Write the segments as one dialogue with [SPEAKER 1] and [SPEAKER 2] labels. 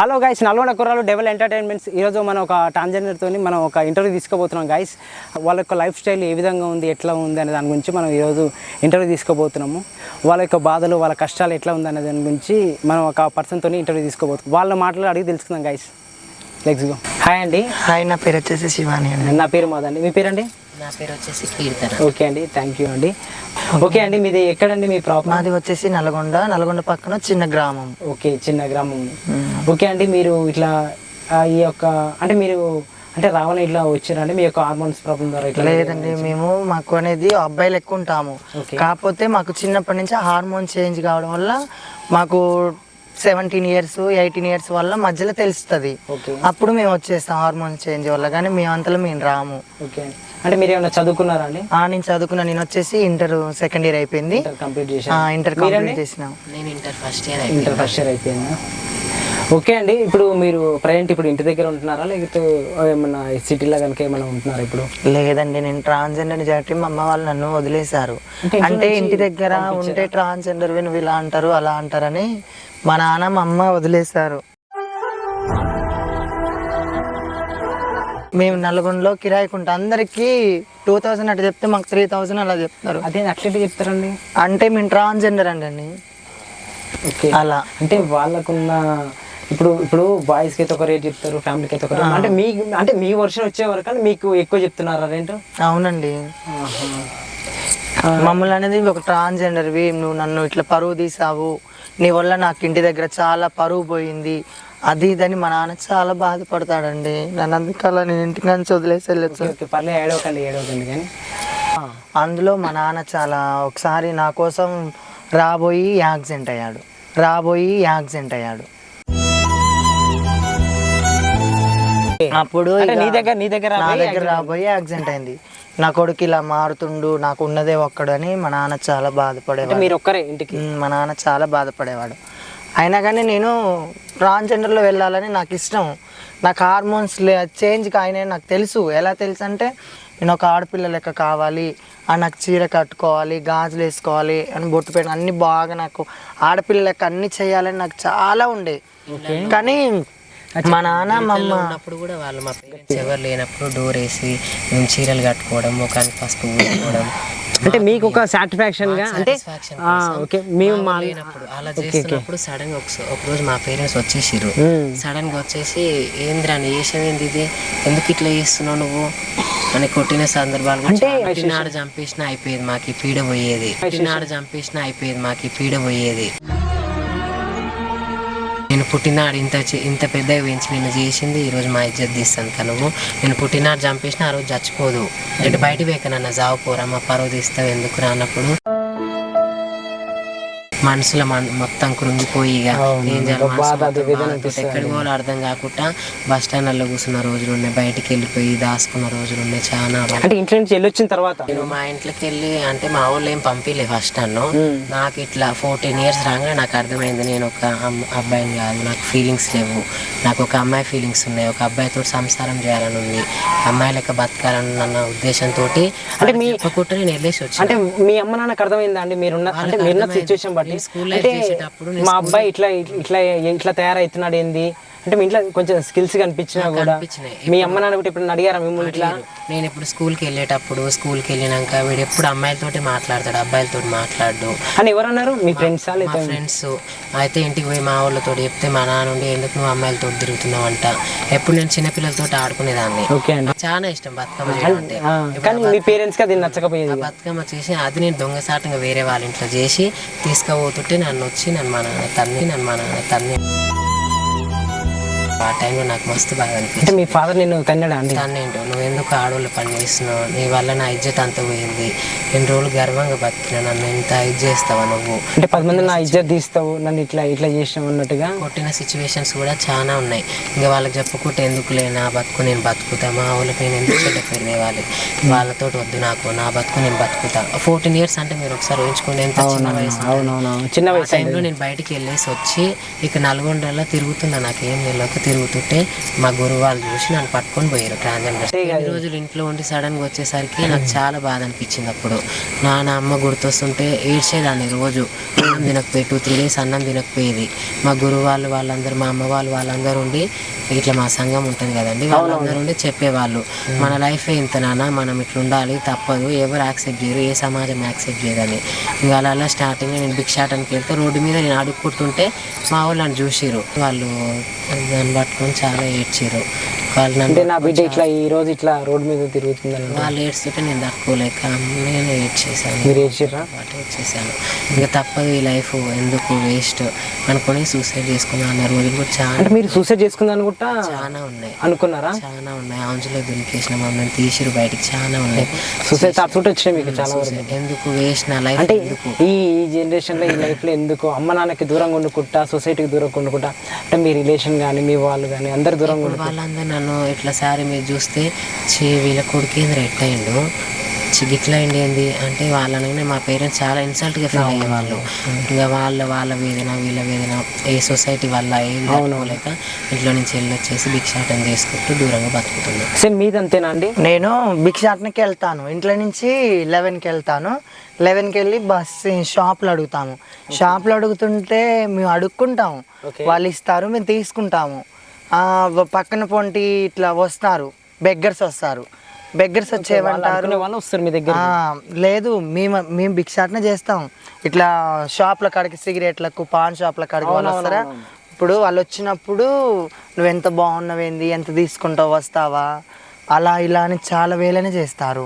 [SPEAKER 1] Hello guys, Nalgonda కుర్రాలు devil entertainments. ఈరోజు మనం ఒక ట్రాన్స్జెండర్తో మనం ఒక ఇంటర్వ్యూ తీసుకోబోతున్నాం గైస్. వాళ్ళ యొక్క లైఫ్ స్టైల్ ఏ విధంగా ఉంది, ఎట్లా ఉంది అనే దాని గురించి మనం ఈరోజు ఇంటర్వ్యూ తీసుకోబోతున్నాము. వాళ్ళ యొక్క బాధలు, వాళ్ళ కష్టాలు ఎట్లా ఉంది అనే దాని గురించి మనం ఒక పర్సన్తో ఇంటర్వ్యూ తీసుకోబోతున్నాం. వాళ్ళ మాటలు అడిగి తెలుసుకుందాం గైస్. Let's go. హాయ్ అండి.
[SPEAKER 2] హాయ్, నా పేరు వచ్చేసి శివాని అండి.
[SPEAKER 1] నా పేరు మాదండి. మీ పేరండి?
[SPEAKER 2] నా పేరు వచ్చేసి కీర్తన.
[SPEAKER 1] ఓకే అండి, థ్యాంక్ యూ అండి. ఓకే అండి, మీది ఎక్కడండి? మీ ప్రాపర్?
[SPEAKER 2] మాది వచ్చేసి నల్గొండ పక్కన చిన్న గ్రామం.
[SPEAKER 1] ఓకే, చిన్న గ్రామం. ఓకే అండి, మీరు ఇట్లా ఈ యొక్క అంటే మీరు అంటే రావాలని ఇట్లా వచ్చారండి మీ యొక్క హార్మోన్స్ ప్రాబ్లం ద్వారా? ఇట్లా
[SPEAKER 2] లేదండి, మాకు అనేది అబ్బాయిలు ఎక్కువ ఉంటాము. కాకపోతే మాకు చిన్నప్పటి నుంచి హార్మోన్ చేంజ్ కావడం వల్ల మాకు 17 years 18 years వల్ల మధ్యలో తెలుస్తుంది. అప్పుడు మేము వచ్చేస్తాం హార్మోన్ చేంజ్ వల్ల, కానీ మేము అంతలో మేము రాము.
[SPEAKER 1] ఓకే, అంటే మీరు ఏమైనా చదువుకున్నారా అండి?
[SPEAKER 2] నేను చదువుకున్నా. నేను వచ్చేసి ఇంటర్ సెకండ్ ఇయర్ అయిపోయింది. ఇంటర్ కంప్లీట్ చేసిన.
[SPEAKER 1] నేను ఇంటర్ ఫస్ట్ ఇయర్ అయిపోయింది. ఓకే అండి, ఇప్పుడు మీరు ప్రజెంట్ ఇప్పుడు ఇంటి దగ్గర ఉంటున్నారా, లేకపోతే ఏమన్నా సిటీలో కనుక ఏమైనా ఉంటున్నారా ఇప్పుడు?
[SPEAKER 2] లేదండి, నేను ట్రాన్స్జెండర్ జాతి మా అమ్మ వాళ్ళు నన్ను వదిలేశారు. అంటే ఇంటి దగ్గర ఉంటే ట్రాన్స్జెండర్ నువ్వు ఇలా అంటారు అలా అంటారని మా నాన్న మా అమ్మ వదిలేశారు. మేము నల్గొండలో కిరాయికుంటా అందరికి 2000 అట్లా చెప్తే మాకు 3000 అలా చెప్తారు.
[SPEAKER 1] అదే అట్లా చెప్తారండి?
[SPEAKER 2] అంటే మేము ట్రాన్స్జెండర్ అండి.
[SPEAKER 1] ఓకే, అలా అంటే వాళ్ళకున్న ఇప్పుడు బాయ్స్కి అయితే ఒక రేట్ చెప్తారు, ఫ్యామిలీకి అయితే ఒక రేట్. అంటే మీ వర్షన్ వచ్చే వరకు మీకు ఎక్కువ చెప్తున్నారా రేటు?
[SPEAKER 2] అవునండి, మమ్మల్ని అనేది ఒక ట్రాన్స్జెండర్వి, నువ్వు నన్ను ఇట్లా పరువు తీసావు, నీ వల్ల నాకు ఇంటి దగ్గర చాలా పరువు పోయింది, అది ఇదని మా నాన్న చాలా బాధపడతాడండి. నన్ను అందుకలా నేను ఇంటికి నుంచి వదిలేసి వెళ్ళొచ్చు.
[SPEAKER 1] ఏడవకండి కానీ
[SPEAKER 2] అందులో మా నాన్న చాలా ఒకసారి నా కోసం రాబోయి యాక్సిడెంట్ అయ్యాడు. అప్పుడు నా దగ్గర రాబోయి యాక్సిడెంట్ అయింది. నా కొడుకు ఇలా మారుతుండు, నాకు ఉన్నదే ఒక్కడు అని మా నాన్న చాలా బాధపడేవాడు.
[SPEAKER 1] మీరు ఒక్కరే ఇంటికి?
[SPEAKER 2] మా నాన్న చాలా బాధపడేవాడు. అయినా కానీ నేను ట్రాన్స్జెండర్లో వెళ్ళాలని నాకు ఇష్టం. నాకు హార్మోన్స్ చేంజ్ అయినాయి నాకు తెలుసు. ఎలా తెలుసు అంటే, నేను ఒక ఆడపిల్ల లెక్క కావాలి, నాకు చీర కట్టుకోవాలి, గాజులు వేసుకోవాలి అని, బొట్టు పెట్ట అన్ని బాగా నాకు ఆడపిల్ల లెక్క అన్ని చేయాలని నాకు చాలా ఉండే. కానీ మా నాన్న మా అమ్మ
[SPEAKER 3] ఉన్నప్పుడు కూడా వాళ్ళు మా పేరెంట్స్ ఎవరు లేనప్పుడు డోర్ వేసి మేము చీరలు కట్టుకోవడం, ముఖానికి ఫస్ట్ ఊరుకోవడం,
[SPEAKER 1] అంటే మీకు ఒక సాటిస్ఫాక్షన్ గా, అంటే ఓకే మేము
[SPEAKER 3] లేనప్పుడు అలా చేస్తున్నప్పుడు సడన్ గా ఒక రోజు మా పేరెంట్స్ వచ్చేసిర్రు. సడన్ గా వచ్చేసి, ఏంద్రా నీ వేషం ఏంది, ఇది ఎందుకు ఇట్లా చేస్తున్నావు నువ్వు అని కొట్టిన సందర్భాలు. పుట్టినాడు చంపేసినా అయిపోయేది మాకు పీడ పోయేది. నేను పుట్టినాడు ఇంత పెద్దగా పెంచి నేను చేసింది ఈరోజు మా ఇజ్జత్ తీస్తాను కనువు. నేను పుట్టినాడు చంపేసిన ఆ రోజు చచ్చిపోదు, అంటే బయట వేకనన్నా జావుకోరా మా పరువు తీస్తావు ఎందుకు అన్నప్పుడు మనసులో మొత్తం కృంగిపోయి ఎక్కడికి పోలో అర్థం కాకుండా బస్ స్టాండ్లో కూర్చున్న రోజులు ఉన్నాయి, బయటికి వెళ్ళిపోయి దాచుకున్న రోజులు ఉన్నాయి చాలా.
[SPEAKER 1] అంటే ఇంట్లో నుంచి వెళ్ళొచ్చిన తర్వాత
[SPEAKER 3] నేను మా ఇంట్లోకి వెళ్ళి, అంటే మా వాళ్ళు ఏం పంపిలే ఫస్ట్ నన్ను. నాకు ఇట్లా 14 years రాగానే నాకు అర్థమైంది నేను ఒక అబ్బాయిని కాదు, నాకు ఫీలింగ్స్ లేవు, నాకు ఒక అమ్మాయి ఫీలింగ్స్ ఉన్నాయి, ఒక అబ్బాయితో సంసారం చేయాలని ఉంది, అమ్మాయి లెక్క బతకాలన్న ఉద్దేశంతో అంటే మీ నేను వెళ్ళేసి వచ్చి.
[SPEAKER 1] అంటే మీ అమ్మ నాన్నకు అర్థమైందా అండి మీరున్న సిచ్యువేషన్ బట్టి? మా అబ్బాయి ఇట్లా ఇట్లా ఇట్లా తయారవుతున్నాడు ఏంది అంటే, మీ ఇంట్లో కొంచెం స్కిల్స్ కనిపించినా కూడా మీ అమ్మ నాన్న కూడా ఇప్పుడు అడిగారా మిమ్మల్ని ఇట్లా?
[SPEAKER 3] నేను ఇప్పుడు స్కూల్కి వెళ్ళినాక వీడు ఎప్పుడు అమ్మాయిలతోటి మాట్లాడతాడు, అబ్బాయిలతో మాట్లాడు
[SPEAKER 1] అని ఎవరన్నారు? మీ ఫ్రెండ్స్?
[SPEAKER 3] ఫ్రెండ్స్ అయితే ఇంటికి పోయి మా వాళ్ళతో చెప్తే మా నాన్న ఉండి, ఎందుకు నువ్వు అమ్మాయిలతో తిరుగుతున్నావు అంట. ఎప్పుడు నేను చిన్నపిల్లలతో ఆడుకునేదాన్ని. చాలా ఇష్టం బతుకమ్మ అంటే.
[SPEAKER 1] కానీ మీ పేరెంట్స్కి అది నచ్చకపోయేది.
[SPEAKER 3] బతుకమ్మ చేసి అది నేను దొంగసాటంగా వేరే వాళ్ళ ఇంట్లో చేసి తీసుకుపోతుంటే నన్ను మా నాన్న తన్ని ఆ టైంలో నాకు మస్తు బాగా అనిపించింది.
[SPEAKER 1] మీ ఫాదర్ నేను తన్నాడా అండి?
[SPEAKER 3] తన్నేంటో, నువ్వు ఎందుకు ఆడవాళ్ళు పని చేస్తున్నావు, నీ వల్ల నా ఇజ్జత్ అంత పోయింది, 2 రోజులు గర్వంగా బతికినా, నన్ను ఎంత ఇది చేస్తావా నువ్వు,
[SPEAKER 1] అంటే 10 మంది నా ఇజ్జత్ తీస్తావు, నన్ను ఇట్లా చేసినావు అన్నట్టుగా
[SPEAKER 3] కొట్టిన సిచ్యువేషన్స్ కూడా చాలా ఉన్నాయి. ఇంకా వాళ్ళకి చెప్పుకుంటే ఎందుకు నా బతుకు నేను బతుకుతా, మా వాళ్ళకి నేను ఎందుకు చెడ్డ పేరు తేవాలి, వాళ్ళతో వద్దు నాకు, నా బతుకు నేను బతుకుతా. 14 years అంటే మీరు ఒకసారి ఊహించుకోండి ఎంత చిన్న వయసు. టైంలో నేను బయటికి వెళ్ళేసి వచ్చి ఇక నల్గొండలో తిరుగుతున్నా, నాకు ఏం తెలియక తిరుగుతుంటే మా గురువు వాళ్ళు చూసి నన్ను పట్టుకొని పోయారు ట్రాన్స్జెండర్. ఎన్ని రోజులు ఇంట్లో ఉండి సడన్గా వచ్చేసరికి నాకు చాలా బాధ అనిపించింది. అప్పుడు నాన్న అమ్మ గుర్తొస్తుంటే ఏడ్చేదాన్ని రోజు. అన్నం తినకపోయి 2-3 days అన్నం తినకపోయేది. మా గురువు వాళ్ళందరూ మా అమ్మ వాళ్ళందరూ ఉండి ఇట్లా మా సంఘం ఉంటుంది కదండి, వాళ్ళందరూ ఉండి చెప్పేవాళ్ళు మన లైఫ్ ఇంత నాన్న, మనం ఇట్లా ఉండాలి, తప్పదు, ఎవరు యాక్సెప్ట్ చేయరు, ఏ సమాజం యాక్సెప్ట్ చేయదని. ఇంకా అలా స్టార్టింగ్ నేను భిక్షాటనకి వెళ్తే రోడ్డు మీద నేను అడుక్కుంటుంటే మా వాళ్ళు నన్ను చూసిరు. వాళ్ళు దాన్ని పట్టుకొని చాలా ఏడ్చిరు. వాళ్ళు
[SPEAKER 1] అంటే నా బిడ్డ ఇట్లా ఈ రోజు ఇట్లా రోడ్డు మీద తిరుగుతుందని
[SPEAKER 3] వాళ్ళు ఏడ్స్తుంటే నేను తట్టుకోలేక నేను ఏడ్చేసాను.
[SPEAKER 1] మీరు ఏడ్చిర్రా?
[SPEAKER 3] ఏడ్చేసాను. ఇంకా తప్పదు, ఈ లైఫ్ ఎందుకు వేస్ట్ అనుకుని సూసైడ్ చేసుకున్నాను అన్న రోజులు కూడా చాలా.
[SPEAKER 1] అంటే మీరు సూసైడ్ చేసుకుందని కూడా
[SPEAKER 3] చాలా ఉన్నాయి
[SPEAKER 1] అనుకున్నారా?
[SPEAKER 3] చాలా ఉన్నాయి. ఆంజులో దునికేసిన మమ్మల్ని తీసిరు బయటికి, చాలా ఉన్నాయి.
[SPEAKER 1] సూసైడ్ థాట్స్ కూడా వచ్చినాయి మీకు చాలా వరకు.
[SPEAKER 3] ఎందుకు వేస్ట్ నా లైఫ్,
[SPEAKER 1] అంటే ఈ జనరేషన్లో ఈ లైఫ్లో ఎందుకు అమ్మ నాన్నకి దూరంగా ఉండుకుంటా, సొసైటీకి దూరంగా ఉండుకుంటా, అంటే మీ రిలేషన్ కానీ మీ వాళ్ళు కానీ అందరు దూరంగా ఉండు.
[SPEAKER 3] వాళ్ళందరూ నన్ను ఇట్లా సారి మీరు చూస్తే వీళ్ళ కొడుకేంద్ర ఎట్టయిండు, గిట్లా అయింది ఏంది అంటే వాళ్ళని మా పేరెంట్స్ చాలా ఇన్సల్ట్గా ఫీల్ అయ్యేవాళ్ళు. ఇంకా వాళ్ళ వేదన వీళ్ళ వేదన ఏ సొసైటీ వల్ల ఏం అనుకోలేక ఇంట్లో నుంచి వెళ్ళొచ్చేసి భిక్షాటన చేసుకుంటూ దూరంగా బతుకుతున్నాను.
[SPEAKER 1] సేమ్ మీది అంతేనా అండి?
[SPEAKER 2] నేను భిక్షాటనకి వెళ్తాను, ఇంట్లో నుంచి 11కి వెళ్తాను. 11కి వెళ్ళి షాప్లో అడుగుతాము. షాప్లో అడుగుతుంటే మేము అడుక్కుంటాము, వాళ్ళు ఇస్తారు, మేము తీసుకుంటాము. పక్కన పొంటి ఇట్లా వస్తారు, బెగ్గర్స్ వస్తారు. బెగ్గర్స్ వచ్చేవంటారు
[SPEAKER 1] వస్తారు మీ దగ్గర?
[SPEAKER 2] లేదు, మేము భిక్షాటన చేస్తాం. ఇట్లా షాప్ల కాడికి, సిగరెట్లకు, పాన్ షాప్ల కాడికి వాళ్ళు వస్తారా. ఇప్పుడు వాళ్ళు వచ్చినప్పుడు నువ్వు ఎంత బాగున్నావేంది, ఎంత తీసుకుంటావు, వస్తావా, అలా ఇలా అని చాలా వేలనే చేస్తారు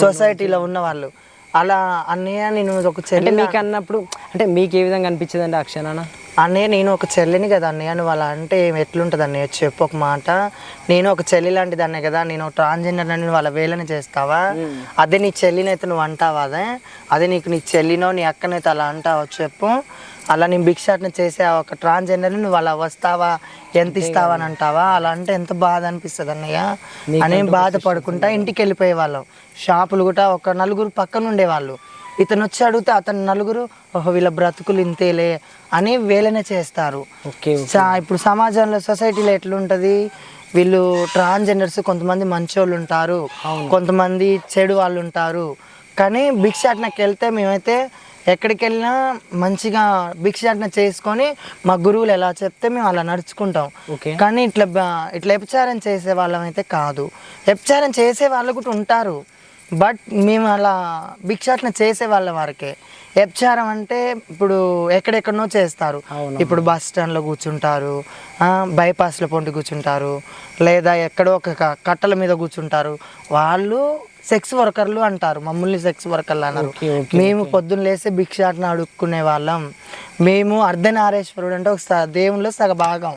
[SPEAKER 2] సొసైటీలో ఉన్న వాళ్ళు. అలా అన్నయ్య నేను ఒక చెల్లి
[SPEAKER 1] మీకు అన్నప్పుడు అంటే మీకు ఏ విధంగా అనిపించదు అండి అక్షరాన?
[SPEAKER 2] అన్నయ్య నేను ఒక చెల్లిని కదా అన్నయ్య, నువ్వు అలా అంటే ఎట్లుంటుంది అన్నయ్య, చెప్పు ఒక మాట. నేను ఒక చెల్లి లాంటిది అన్నయ్య కదా, నేను ట్రాన్స్జెండర్ అని వాళ్ళ వేలని చేస్తావా? అదే నీ చెల్లినైతే నువ్వు అంటావా? అదే నీకు నీ చెల్లినో నీ అక్కనైతే అలా అంటావా చెప్పు? అలా నేను భిక్షాటన చేసే ఒక ట్రాన్స్జెండర్ని నువ్వు అలా వస్తావా, ఎంత ఇస్తావా అని అంటావా? అలా అంటే ఎంత బాధ అనిపిస్తుంది అన్నయ్య అని బాధపడుకుంటా ఇంటికి వెళ్ళిపోయే వాళ్ళం. షాపులు కూడా ఒక 4 పక్కన ఉండేవాళ్ళు. ఇతను వచ్చి అడిగితే అతను 4 ఓహో వీళ్ళ బ్రతుకులు ఇంతేలే అని వేలనే చేస్తారు. ఇప్పుడు సమాజంలో సొసైటీలో ఎట్లుంటుంది, వీళ్ళు ట్రాన్స్జెండర్స్ కొంతమంది మంచోళ్ళు ఉంటారు, కొంతమంది చెడు వాళ్ళు ఉంటారు. కానీ భిక్షాటనకి వెళ్తే మేమైతే ఎక్కడికి వెళ్ళినా మంచిగా భిక్షాటన చేసుకొని మా గురువులు ఎలా చెప్తే మేము అలా నడుచుకుంటాం. కానీ ఇట్లా వ్యభిచారం చేసే వాళ్ళం అయితే కాదు. వ్యభిచారం చేసే వాళ్ళు కూడా ఉంటారు, బట్ మేము అలా భిక్షాటన చేసే వాళ్ళ వరకే. వ్యభిచారం అంటే ఇప్పుడు ఎక్కడెక్కడనో చేస్తారు. ఇప్పుడు బస్ స్టాండ్లో కూర్చుంటారు, బైపాస్లో పొంటి కూర్చుంటారు, లేదా ఎక్కడో ఒక కట్టల మీద కూర్చుంటారు. వాళ్ళు సెక్స్ వర్కర్లు అంటారు, మమ్మల్ని సెక్స్ వర్కర్లు అన్నారు. మేము పొద్దున్న లేసి భిక్షాటన అడుక్కునే వాళ్ళం. మేము అర్ధనారీశ్వరుడు అంటే ఒక దేవునిలో సగ భాగం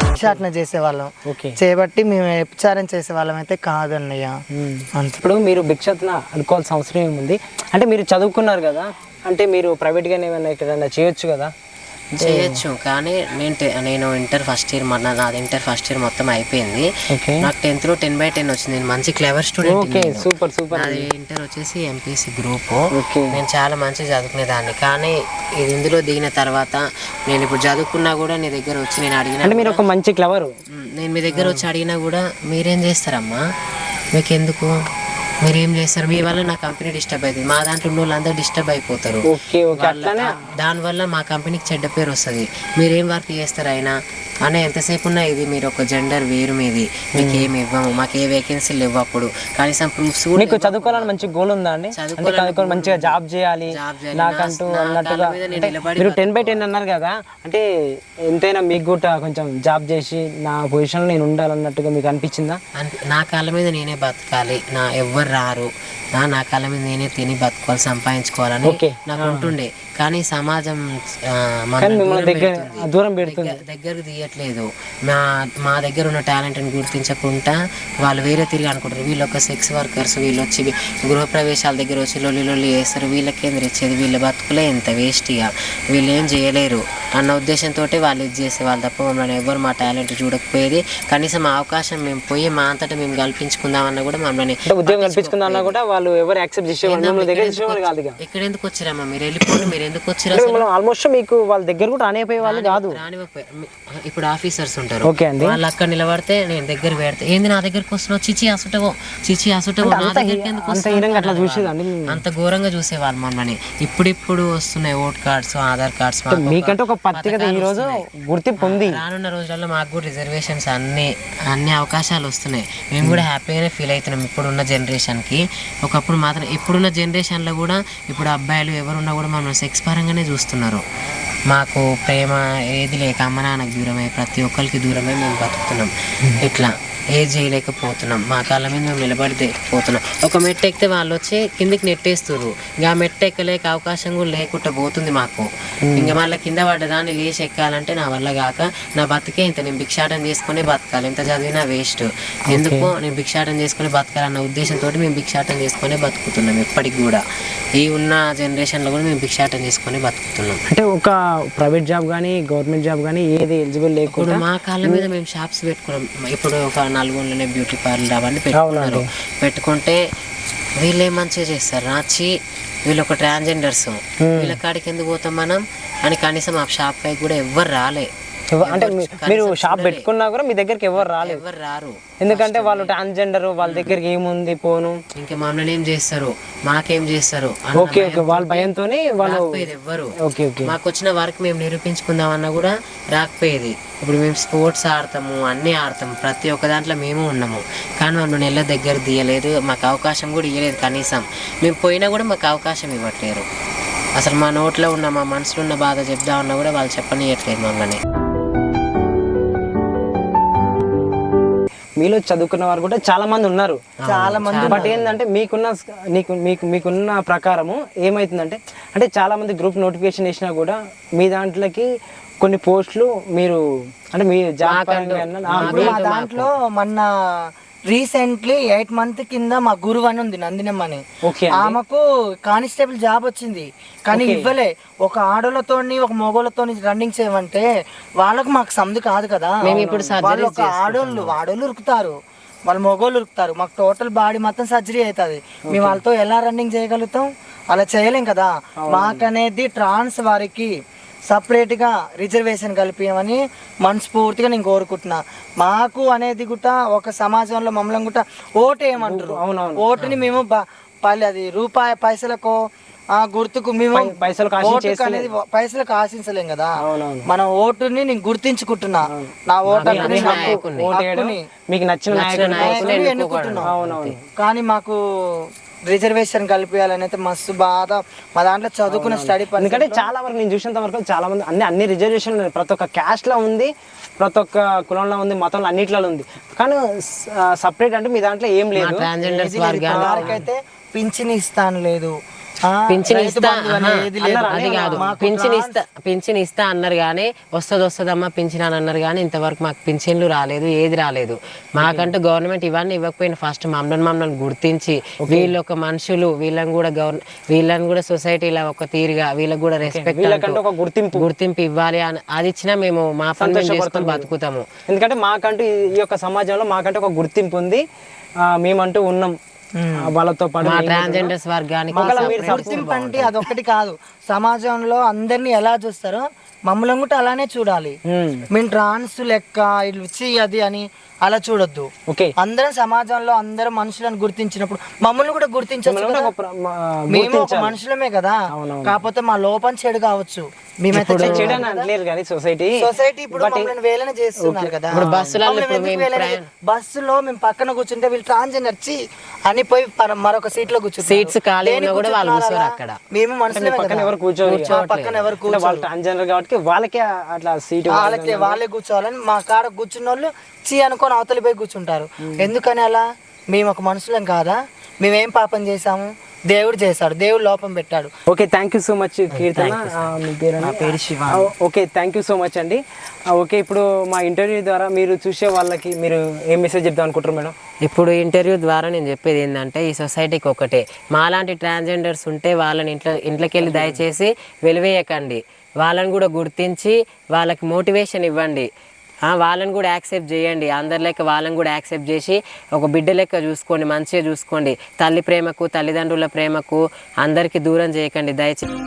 [SPEAKER 2] భిక్షాటన చేసేవాళ్ళం. చేయబట్టి మేము వ్యభిచారం చేసేవాళ్ళం అయితే కాదు అన్నయ్య.
[SPEAKER 1] ఇప్పుడు మీరు భిక్షాటన అనుకోవాల్సిన అవసరం ఏముంది అంటే మీరు చదువుకున్నారు కదా, అంటే మీరు ప్రైవేట్గానే ఏమైనా ఎక్కడైనా చేయొచ్చు కదా?
[SPEAKER 3] చేయొచ్చు, కానీ నేను ఇంటర్ ఫస్ట్ ఇయర్ నాది ఇంటర్ ఫస్ట్ ఇయర్ మొత్తం అయిపోయింది. నాకు 10th లో 10/10 వచ్చింది. నేను మంచి క్లెవర్ స్టూడెంట్.
[SPEAKER 1] సూపర్.
[SPEAKER 3] అది ఇంటర్ వచ్చేసి ఎంపీసీ గ్రూప్. నేను చాలా మంచిగా చదువుకునేదాన్ని. కానీ ఇందులో దిగిన తర్వాత నేను ఇప్పుడు చదువుకున్నా కూడా నీ దగ్గర వచ్చి నేను అడిగిన,
[SPEAKER 1] అంటే మీరు ఒక మంచి క్లవర్,
[SPEAKER 3] నేను మీ దగ్గర వచ్చి అడిగినా కూడా మీరేం చేస్తారమ్మా, మీకు ఎందుకు, మీరేం చేస్తారు, మీ వల్ల నా కంపెనీ డిస్టర్బ్ అవుతుంది, మా దాంట్లో ఉన్న వాళ్ళందరూ డిస్టర్బ్ అయిపోతారు, దానివల్ల మా కంపెనీకి చెడ్డ పేరు వస్తుంది, మీరేం వర్క్ చేస్తారు అయినా అని ఎంతసేపు ఉన్నా ఇది మీరు ఒక జెండర్ వేరు మీది, మీకు ఏమి ఇవ్వము, మాకు ఏ వేకెన్సీలు ఇవ్వ, అప్పుడు కనీసం ప్రూఫ్స్.
[SPEAKER 1] మీకు చదువుకోవాలని మంచి గోల్ ఉందా అండి? చదువుకోవాలి, మంచిగా జాబ్ చేయాలి నాకంటూ అన్నట్టుగా. మీరు 10/10 అన్నారు కదా, అంటే ఎంతైనా మీకు కూడా కొంచెం జాబ్ చేసి నా పొజిషన్లో నేను ఉండాలన్నట్టుగా మీకు అనిపించిందా?
[SPEAKER 3] నా కాళ్ళ మీద నేనే బతకాలి, ఎవ్వరు రారు, నా కాళ్ళ మీద నేనే తిని బతుకోవాలి, సంపాదించుకోవాలని నాకు ఉంటుండే. కానీ సమాజం
[SPEAKER 1] దూరం పెడుతుంది,
[SPEAKER 3] దగ్గరకు తీయట్లేదు. మా దగ్గర ఉన్న టాలెంట్ని గుర్తించకుండా వాళ్ళు వేరే తిరిగి అనుకుంటారు, వీళ్ళు ఒక సెక్స్ వర్కర్స్, వీళ్ళు వచ్చి గృహప్రవేశాల దగ్గర వచ్చి లొల్లి చేస్తారు, వీళ్ళకేం తెచ్చేది, వీళ్ళ బతుకులే ఎంత వేస్ట్గా, వీళ్ళు ఏం చేయలేరు. అన్న ఉద్దేశంతో వాళ్ళు ఇది చేసేవాళ్ళు తప్ప మమ్మల్ని ఎవరు మా టాలెంట్ చూడకపోయేది. కనీసం ఆ అవకాశం మేము పోయి మా అంతటా మేము కల్పించుకుందామన్నా కూడా మమ్మల్ని
[SPEAKER 1] ఉద్యోగం కల్పించుకుందామన్నా కూడా వాళ్ళు ఎవరు యాక్సెప్ట్ చేసేవాళ్ళు కాదు.
[SPEAKER 3] ఇక్కడ ఎందుకు వచ్చిరామా మీరు వెళ్ళిపోండి, మీరు ఎందుకు వచ్చిరా?
[SPEAKER 1] ఆల్మోస్ట్ మీకు వాళ్ళ దగ్గర కూడా రానిపోయే వాళ్ళు కాదు.
[SPEAKER 3] ఇప్పుడు ఆఫీసర్స్ ఉంటారు,
[SPEAKER 1] ఓకే అండి,
[SPEAKER 3] వాళ్ళు అక్కడ నిలబడితే నేను దగ్గర పెడితే ఏంది నా దగ్గరికి వస్తున్నావు, చిచి అసుటవో నా దగ్గరికి ఎందుకు అంత ఘోరంగా చూసేవాళ్ళు మమ్మల్ని. ఇప్పుడు వస్తున్నాయి ఓట్ కార్డ్స్, ఆధార్ కార్డ్స్,
[SPEAKER 1] మీకంటే ఒక పత్రిక ఈ రోజు గుర్తింపు ఉంది.
[SPEAKER 3] రానున్న రోజుల్లో మాకు కూడా రిజర్వేషన్స్ అన్ని అవకాశాలు వస్తున్నాయి. మేము కూడా హ్యాపీగానే ఫీల్ అవుతున్నాం ఇప్పుడున్న జనరేషన్కి. ఒకప్పుడు మాత్రం ఇప్పుడున్న జనరేషన్లో కూడా ఇప్పుడు అబ్బాయిలు ఎవరున్నా కూడా మమ్మల్ని సెక్స్ పరంగానే చూస్తున్నారు. మాకు ప్రేమ ఏది లేక అమ్మ నాన్నకు దూరమై ప్రతి ఒక్కరికి దూరమై మేము బతుకుతున్నాం. ఇట్లా ఏది చేయలేకపోతున్నాం, మా కాళ్ళ మీద మేము నిలబడిపోతున్నాం. ఒక మెట్టు ఎక్కితే వాళ్ళు వచ్చి కిందికి నెట్టేస్తున్నారు. ఇంకా మెట్టు ఎక్కలేక అవకాశం కూడా లేకుండా పోతుంది మాకు. ఇంకా మళ్ళీ కింద పడ్డదాన్ని లేచి ఎక్కాలంటే నా వల్ల కాక నా బతికే ఇంత, నేను భిక్షాటం చేసుకుని బతకాలి, ఎంత చదివినా వేస్ట్, ఎందుకో నేను భిక్షాటం చేసుకుని బతకాలన్న ఉద్దేశంతో మేము భిక్షాటం చేసుకుని బతుకుతున్నాం. ఇప్పటికి కూడా ఈ ఉన్న జనరేషన్లో కూడా మేము భిక్షాటం చేసుకుని బతుకుతున్నాం.
[SPEAKER 1] అంటే ఒక ప్రైవేట్ జాబ్ కానీ గవర్నమెంట్ జాబ్ కానీ ఏది ఎలిజిబుల్ లేకుండా
[SPEAKER 3] మా కాళ్ళ మీద మేము షాప్స్ పెట్టుకున్నాం. ఇప్పుడు ఒక నల్గొండలోనే బ్యూటీ పార్లర్ అవన్నీ పెట్టుకున్నారు. పెట్టుకుంటే వీళ్ళు ఏం మంచిగా చేస్తారు, రాచి వీళ్ళు ఒక ట్రాన్స్జెండర్స్, వీళ్ళ కాడికి ఎందుకు పోతాం మనం అని కనీసం ఆ షాప్ పై కూడా ఎవ్వరు రాలే.
[SPEAKER 1] అంటే మీరు షాప్ పెట్టుకున్నా కూడా మీ దగ్గరికి ఎవరు
[SPEAKER 3] రారు,
[SPEAKER 1] ఎందుకంటే వాళ్ళు ట్రాన్స్జెండర్, వాళ్ళ దగ్గరికి ఏముంది పోను,
[SPEAKER 3] ఇంకా మమ్మల్ని ఏం చేస్తారు, మాకేం చేస్తారు,
[SPEAKER 1] ఓకే ఓకే వాళ్ళ భయంతోనే వాళ్ళు
[SPEAKER 3] ఎవ్వరు.
[SPEAKER 1] ఓకే ఓకే
[SPEAKER 3] మాకు వచ్చిన వర్క్ మేము నిరూపించుకుందామన్నా కూడా రాకపోయేది. ఇప్పుడు మేము స్పోర్ట్స్ ఆడతాము, అన్నీ ఆడతాము, ప్రతి ఒక్క దాంట్లో మేము ఉన్నాము. కానీ మమ్మల్ని నెల దగ్గర తీయలేదు, మాకు అవకాశం కూడా ఇవ్వలేదు. కనీసం మేము పోయినా కూడా మాకు అవకాశం ఇవ్వట్లేరు. అసలు మా నోట్లో ఉన్న మా మనసులో ఉన్న బాధ చెప్దామన్నా కూడా వాళ్ళు చెప్పనియట్లేదు మమ్మల్ని.
[SPEAKER 1] మీలో చదువుకున్న వారు కూడా చాలా మంది ఉన్నారు,
[SPEAKER 2] చాలా మంది.
[SPEAKER 1] బట్ ఏంటంటే మీకున్న ప్రకారము ఏమవుతుందంటే, అంటే చాలా మంది గ్రూప్ నోటిఫికేషన్ వేసినా కూడా మీ దాంట్లోకి కొన్ని పోస్టులు మీరు అంటే మీ జాబ్
[SPEAKER 2] మా దాంట్లో మొన్న రీసెంట్లీ 8 months కింద మా గురువు అని ఉంది, నందినమ్మ అని. ఆమెకు కానిస్టేబుల్ జాబ్ వచ్చింది కానీ ఇవ్వలే. ఒక ఆడోళ్ళతోని ఒక మొగోళ్ళతోని రన్నింగ్ చేయమంటే వాళ్ళకు మాకు సందు కాదు కదా. వాళ్ళు ఒక ఆడోళ్ళు ఉరుకుతారు, వాళ్ళు మొగోళ్ళు ఉరుకుతారు, మాకు టోటల్ బాడీ మొత్తం సర్జరీ అవుతుంది. మేము వాళ్ళతో ఎలా రన్నింగ్ చేయగలుగుతాం, అలా చేయలేం కదా. మాకనేది ట్రాన్స్ వారికి సపరేట్గా రిజర్వేషన్ కలిపియమని మనస్ఫూర్తిగా నేను కోరుకుంటున్నా. మాకు అనేది కూడా ఒక సమాజంలో మమ్మల్ని కూడా ఓటు వేయమంటారు. ఓటుని మేము అది రూపాయి పైసలకో గుర్తుకు మేము అనేది పైసలకు ఆశించలేం కదా. మన ఓటుని నేను గుర్తించుకుంటున్నా, నా ఓటు
[SPEAKER 1] మీకు నచ్చిన నాయకుడిని
[SPEAKER 2] ఎన్నుకుంటున్నాం. కానీ మాకు రిజర్వేషన్ కలిపేయాలని అయితే మస్తు బాధ. మా దాంట్లో చదువుకున్న స్టడీ
[SPEAKER 1] ఎందుకంటే చాలా వరకు నేను చూసినంత వరకు చాలా మంది అన్ని రిజర్వేషన్ ప్రతి ఒక్క క్యాస్ట్ లో ఉంది, ప్రతి ఒక్క కులంలో ఉంది, మతంలో అన్నిట్లలో ఉంది. కానీ సపరేట్ అంటే మీ దాంట్లో ఏం లేదు.
[SPEAKER 2] అయితే పింఛన్ ఇస్తాను లేదు,
[SPEAKER 3] పింఛన్ ఇస్తా అన్నారు కానీ వస్తుందమ్మా పింఛన్ అని అన్నారు కానీ ఇంతవరకు మాకు పింఛన్లు రాలేదు, ఏది రాలేదు. మాకంటూ గవర్నమెంట్ ఇవన్నీ ఇవ్వకపోయినా ఫస్ట్ మమ్మల్ని గుర్తించి వీళ్ళు ఒక మనుషులు, వీళ్ళని కూడా సొసైటీలో ఒక తీరుగా వీళ్ళకి కూడా రెస్పెక్ట్ గుర్తింపు ఇవ్వాలి అని అది ఇచ్చినా మేము మా పని చేసుకొని బతుకుతాము.
[SPEAKER 1] ఎందుకంటే మాకంటూ ఈ యొక్క సమాజంలో మాకంటూ ఒక గుర్తింపు ఉంది, మేమంటూ ఉన్నాం. వాళ్ళతో పాటు
[SPEAKER 3] ట్రాన్స్జెండర్స్ వర్గానికి
[SPEAKER 2] గుర్తింపు అంటే అదొక్కటి కాదు, సమాజంలో అందరినీ ఎలా చూస్తారో మమ్మల్ని కూడా అలానే చూడాలి. మేము ట్రాన్స్ లెక్క ఇచ్చి అది అని అలా చూడొద్దు. అందరం సమాజంలో అందరం మనుషులను గుర్తించినప్పుడు మమ్మల్ని కూడా గుర్తించవచ్చు. మేము ఒక మనుషులమే కదా, కాకపోతే మా లోపం చెడు కావచ్చు. సొసైటీ ఇప్పుడు మమ్మల్ని వేలన చేస్తున్నారు కదా. బస్సులో మేము పక్కన కూర్చుంటే వీళ్ళు ట్రాన్స్జెండర్ అని పోయి మరొక సీట్ లో కూర్చుంటారు.
[SPEAKER 3] సీట్స్ ఖాళీ ఉన్నా కూడా వాళ్ళు కూర్చోరు అక్కడ.
[SPEAKER 2] మేము మనుషులమే కదా, పక్కన ఎవరు కూర్చోరు,
[SPEAKER 1] ట్రాన్స్జెండర్ కాబట్టి వాళ్ళకే అట్లా సీట్
[SPEAKER 2] వాళ్ళే కూర్చోవాలని మా కాడ కూర్చున్న వాళ్ళు చీ అనుకొని అవతలి పోయి కూర్చుంటారు. ఎందుకని అలా? మేము ఒక మనుషులం కాదా? మేమేం పాపం చేసాము? దేవుడు చేశాడు, దేవుడు లోపం పెట్టాడు.
[SPEAKER 1] Okay, thank you so much Keerthana.
[SPEAKER 2] నా పేరు Shiva.
[SPEAKER 1] Okay, thank you so much అండి. ఓకే, ఇప్పుడు మా ఇంటర్వ్యూ ద్వారా మీరు చూసే వాళ్ళకి మీరు ఏం మెసేజ్ చెప్దాం అనుకుంటారు మేడం?
[SPEAKER 3] ఇప్పుడు ఇంటర్వ్యూ ద్వారా నేను చెప్పేది ఏంటంటే ఈ సొసైటీకి ఒకటే, మాలాంటి ట్రాన్స్జెండర్స్ ఉంటే వాళ్ళని ఇంట్లోకి వెళ్ళి దయచేసి వెలివేయకండి. వాళ్ళని కూడా గుర్తించి వాళ్ళకి మోటివేషన్ ఇవ్వండి. వాళ్ళని కూడా యాక్సెప్ట్ చేయండి. అందరి లెక్క వాళ్ళని కూడా యాక్సెప్ట్ చేసి ఒక బిడ్డ లెక్క చూసుకోండి, మంచిగా చూసుకోండి. తల్లి ప్రేమకు, తల్లిదండ్రుల ప్రేమకు అందరికీ దూరం చేయకండి దయచేసి.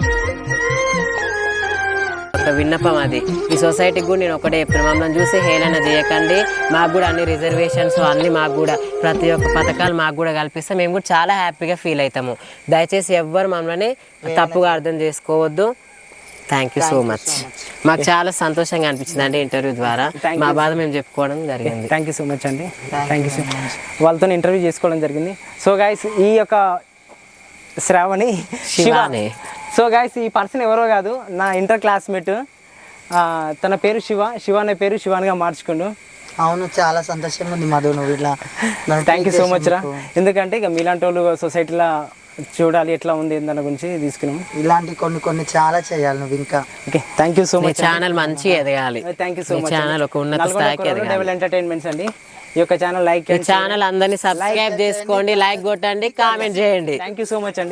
[SPEAKER 3] ఒక విన్నపం అది ఈ సొసైటీకి కూడా నేను ఒకటే చెప్తున్నాను, మమ్మల్ని చూసి హేళన చేయకండి. మాకు కూడా అన్ని రిజర్వేషన్స్ అన్నీ మాకు కూడా ప్రతి ఒక్క పథకాలు మాకు కూడా కల్పిస్తే మేము కూడా చాలా హ్యాపీగా ఫీల్ అవుతాము. దయచేసి ఎవ్వరు మమ్మల్ని తప్పుగా అర్థం చేసుకోవద్దు. Thank you so much. మాకు చాలా సంతోషంగా అనిపించింది అండి ఇంటర్వ్యూ ద్వారా మా బాధ మేము చెప్పుకోవడం జరిగింది.
[SPEAKER 1] థ్యాంక్ యూ సో మచ్ అండి. Thank you so much. వాళ్ళతో ఇంటర్వ్యూ చేసుకోవడం జరిగింది. సో గైస్ ఈ యొక్క శ్రావణి
[SPEAKER 3] శివాని.
[SPEAKER 1] సో గైస్ ఈ పర్సన్ ఎవరో కాదు, నా ఇంటర్ క్లాస్మేట్. తన పేరు శివ అనే పేరు శివానిగా మార్చుకుండు.
[SPEAKER 2] అవును, చాలా సంతోషంగా ఉంది మధు నువ్వు ఇట్లా.
[SPEAKER 1] థ్యాంక్ యూ సో మచ్ రా. ఎందుకంటే ఇక మీలాంటి వాళ్ళు సొసైటీలో చూడాలి ఎట్లా ఉంది దాని గురించి తీసుకున్నాము.
[SPEAKER 2] ఇలాంటి కొన్ని చాలా చేయాలి నువ్వు ఇంకా.
[SPEAKER 1] Okay, thank you so much.
[SPEAKER 3] Channel మంచిగా ఎదగాలి.
[SPEAKER 1] Thank you so much.
[SPEAKER 3] Channel ఒక ఉన్నత స్థాయికి ఎదగాలి.
[SPEAKER 1] డెవల్ ఎంటర్టైన్మెంట్స్ అండి. ఈ యొక్క ఛానల్ లైక్
[SPEAKER 3] ఛానల్ అందరినీ సబ్స్క్రైబ్ చేసుకోండి, లైక్ కొట్టండి, కామెంట్ చేయండి.
[SPEAKER 1] థ్యాంక్ యూ సో మచ్ అండి.